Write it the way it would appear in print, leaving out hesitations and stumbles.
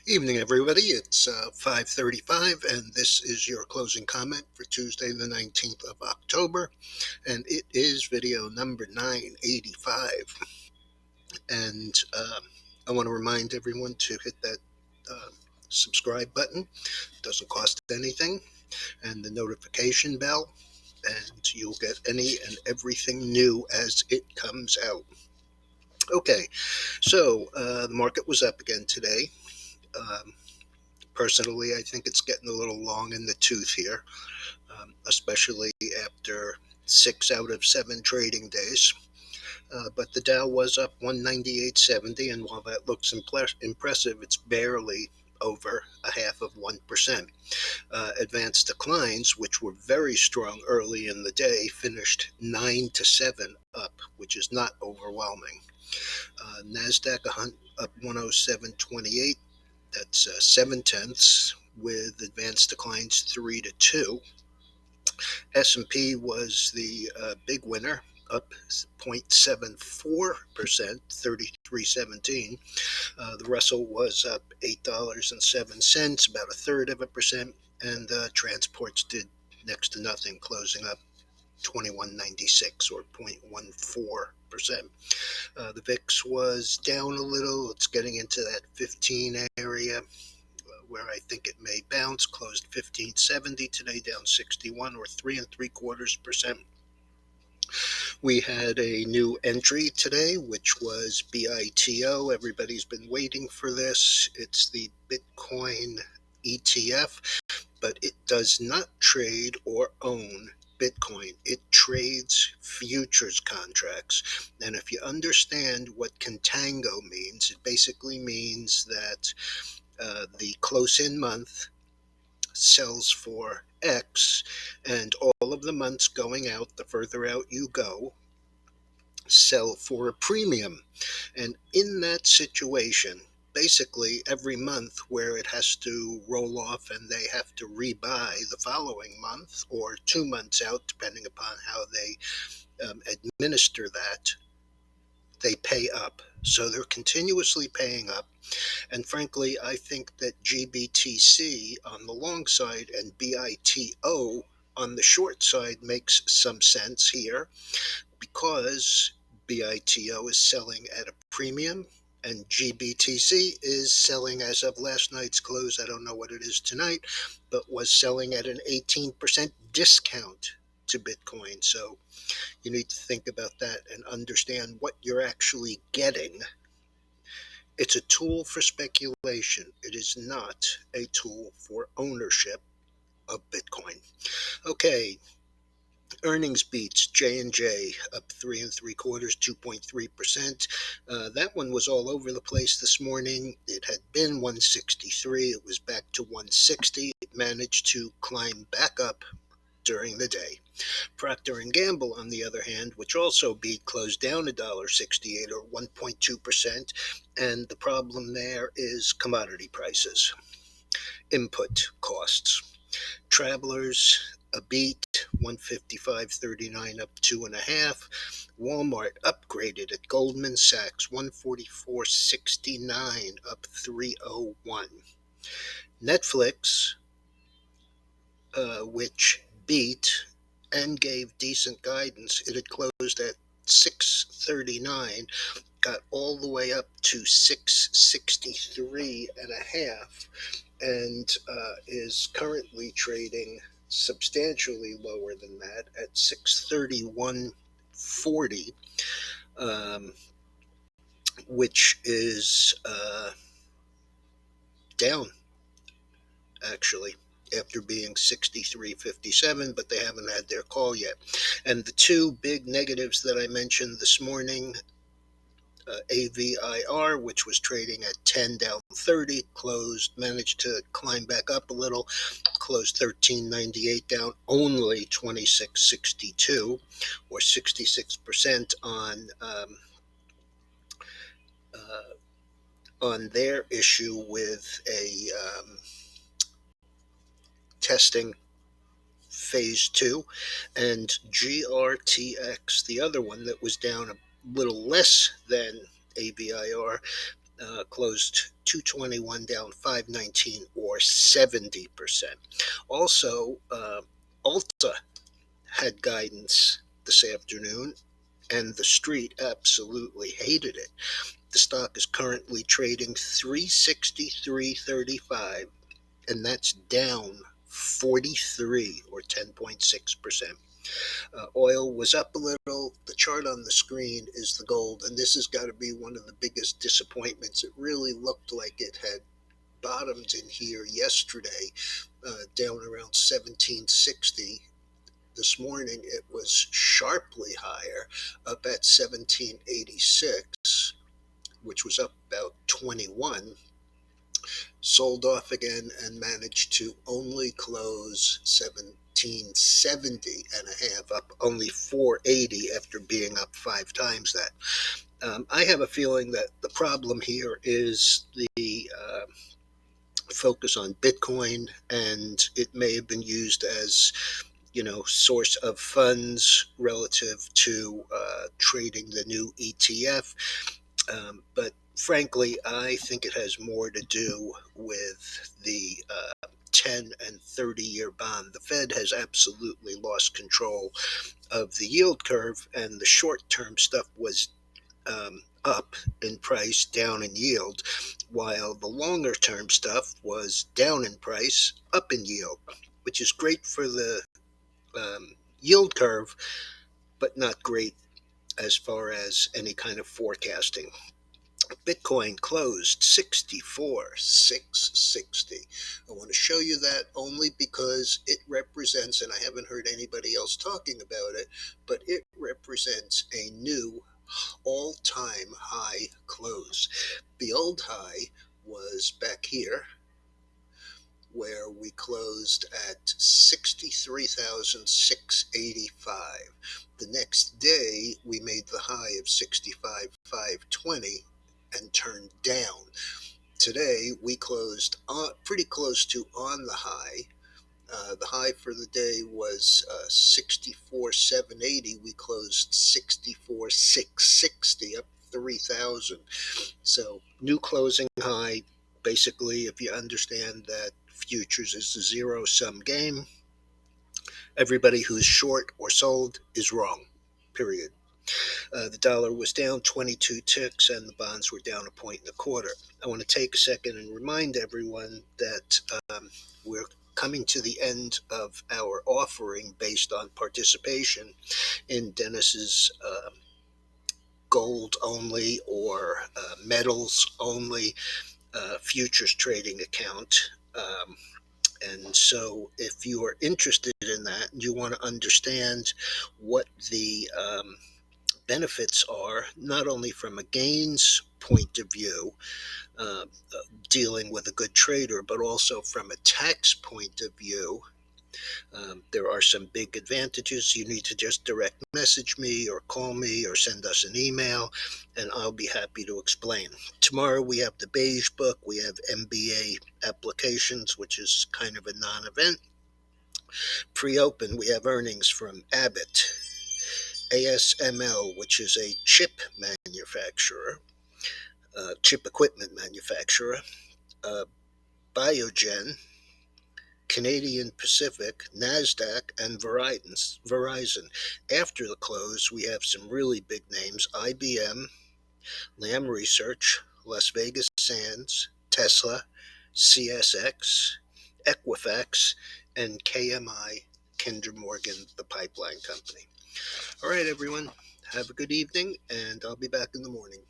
Evening, everybody. It's 5:35, and this is your closing comment for Tuesday, the 19th of October, and it is video number 985. And I want to remind everyone to hit that subscribe button. It doesn't cost anything, and the notification bell, and you'll get any and everything new as it comes out. Okay, so the market was up again today. Personally, I think it's getting a little long in the tooth here, especially after 6 out of 7 trading days. But the Dow was up 198.70, and while that looks impressive, it's barely over a half of 1%. Advanced declines, which were very strong early in the day, finished 9 to 7 up, which is not overwhelming. NASDAQ up 107.28. That's 7/10, with advanced declines 3 to 2. S&P was the big winner, up 0.74%, 33.17. The Russell was up $8.07, about a third of a percent, and transports did next to nothing, closing up 21.96 or 0.14%. The VIX was down a little. It's getting into that 15 area where I think it may bounce. Closed 1570 today, down 61 or 3.75%. We had a new entry today, which was BITO. Everybody's been waiting for this. It's the Bitcoin ETF, but it does not trade or own Bitcoin. It trades futures contracts. And if you understand what contango means, it basically means that the close-in month sells for X, and all of the months going out, the further out you go, sell for a premium. And in that situation, basically every month where it has to roll off and they have to rebuy the following month or 2 months out, depending upon how they administer that, they pay up. So they're continuously paying up. And frankly, I think that GBTC on the long side and BITO on the short side makes some sense here, because BITO is selling at a premium and GBTC is selling, as of last night's close, I don't know what it is tonight, but was selling at an 18% discount to Bitcoin. So you need to think about that and understand what you're actually getting. It's a tool for speculation. It is not a tool for ownership of Bitcoin. Okay, earnings beats. J&J up 3.75, 2.3%. That one was all over the place this morning. It had been 163. It was back to 160. It managed to climb back up during the day. Procter & Gamble, on the other hand, which also beat, closed down $1.68 or 1.2%, and the problem there is commodity prices, input costs. Travelers, a beat, 155.39 up 2.5. Walmart upgraded at Goldman Sachs, 144.69 up 301. Netflix, which beat and gave decent guidance. It had closed at 639, got all the way up to 663.5, and is currently trading substantially lower than that at 631.40, which is down, actually, after being 63.57, but they haven't had their call yet. And the two big negatives that I mentioned this morning, AVIR, which was trading at 10 down 30, managed to climb back up a little, closed 13.98 down only 26.62 or 66% on their issue with a testing phase 2. And GRTX, the other one that was down a little less than AVIR, closed 221 down 519 or 70%. Also, ULTA had guidance this afternoon, and the street absolutely hated it. The stock is currently trading 363.35, and that's down 43 or 10.6%. Oil was up a little. The chart on the screen is the gold, and this has got to be one of the biggest disappointments. It really looked like it had bottomed in here yesterday, down around 1760. This morning it was sharply higher, up at 1786, which was up about 21. Sold off again and managed to only close 1770 and a half, up only 480 after being up 5 times that. I have a feeling that the problem here is the focus on Bitcoin, and it may have been used as source of funds relative to trading the new ETF. But frankly, I think it has more to do with the 10 and 30-year bond. The Fed has absolutely lost control of the yield curve, and the short-term stuff was up in price, down in yield, while the longer-term stuff was down in price, up in yield, which is great for the yield curve, but not great as far as any kind of forecasting. Bitcoin closed 64,660. I want to show you that only because it represents, and I haven't heard anybody else talking about it, but it represents a new all-time high close. The old high was back here, where we closed at 63,685. The next day, we made the high of 65,520 and turned down. Today, we closed pretty close to on the high. The high for the day was 64,780. We closed 64,660, up 3,000. So new closing high. Basically, if you understand that futures is a zero-sum game, everybody who's short or sold is wrong, period. The dollar was down 22 ticks, and the bonds were down 1.25. I want to take a second and remind everyone that we're coming to the end of our offering based on participation in Dennis's gold only or metals only futures trading account. And so if you are interested in that, you want to understand what the benefits are, not only from a gains point of view, dealing with a good trader, but also from a tax point of view. There are some big advantages. You need to just direct message me or call me or send us an email, and I'll be happy to explain. Tomorrow we have the beige book. We have MBA applications, which is kind of a non-event. Pre-open, we have earnings from Abbott, ASML, which is a chip manufacturer, chip equipment manufacturer, Biogen, Canadian Pacific, NASDAQ, and Verizon. After the close, we have some really big names: IBM, Lam Research, Las Vegas Sands, Tesla, CSX, Equifax, and KMI, Kinder Morgan, the pipeline company. All right, everyone, have a good evening, and I'll be back in the morning.